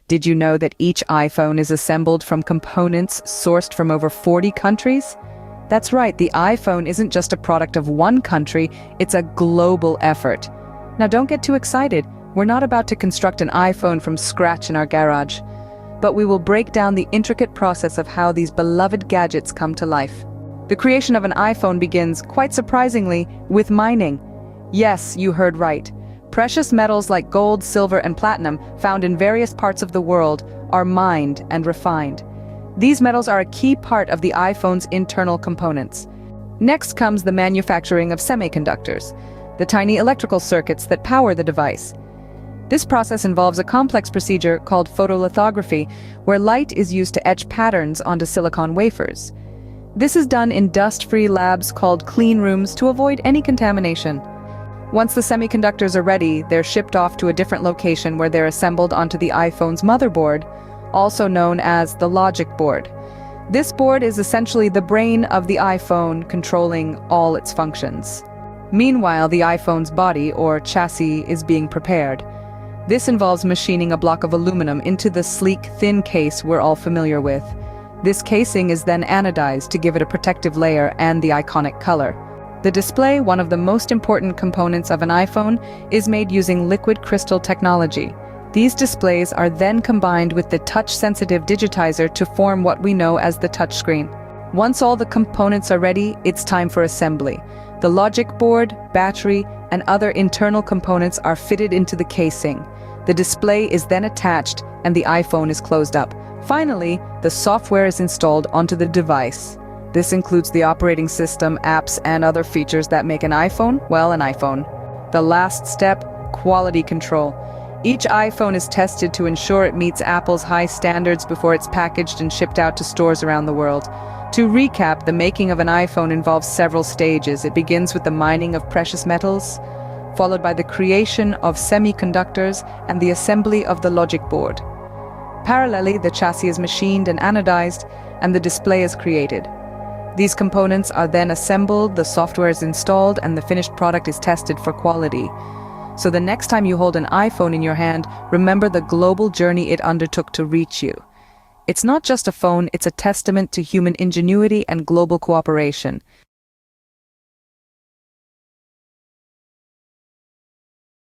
Did you know that each iPhone is assembled from components sourced from over 40 countries? That's right, the iPhone isn't just a product of one country, it's a global effort. Now don't get too excited, we're not about to construct an iPhone from scratch in our garage. But we will break down the intricate process of how these beloved gadgets come to life. The creation of an iPhone begins, quite surprisingly, with mining. Yes, you heard right. Precious metals like gold, silver, and platinum, found in various parts of the world, are mined and refined. These metals are a key part of the iPhone's internal components. Next comes the manufacturing of semiconductors, the tiny electrical circuits that power the device. This process involves a complex procedure called photolithography, where light is used to etch patterns onto silicon wafers. This is done in dust-free labs called clean rooms to avoid any contamination. Once the semiconductors are ready, they're shipped off to a different location where they're assembled onto the iPhone's motherboard, also known as the logic board. This board is essentially the brain of the iPhone, controlling all its functions. Meanwhile, the iPhone's body, or chassis, is being prepared. This involves machining a block of aluminum into the sleek, thin case we're all familiar with. This casing is then anodized to give it a protective layer and the iconic color. The display, one of the most important components of an iPhone, is made using liquid crystal technology. These displays are then combined with the touch-sensitive digitizer to form what we know as the touchscreen. Once all the components are ready, it's time for assembly. The logic board, battery, and other internal components are fitted into the casing. The display is then attached and the iPhone is closed up. Finally, the software is installed onto the device. This includes the operating system, apps, and other features that make an iPhone, well, an iPhone. The last step, quality control. Each iPhone is tested to ensure it meets Apple's high standards before it's packaged and shipped out to stores around the world. To recap, the making of an iPhone involves several stages. It begins with the mining of precious metals, followed by the creation of semiconductors and the assembly of the logic board. Parallelly, the chassis is machined and anodized, and the display is created. These components are then assembled, the software is installed, and the finished product is tested for quality. So the next time you hold an iPhone in your hand, remember the global journey it undertook to reach you. It's not just a phone, it's a testament to human ingenuity and global cooperation.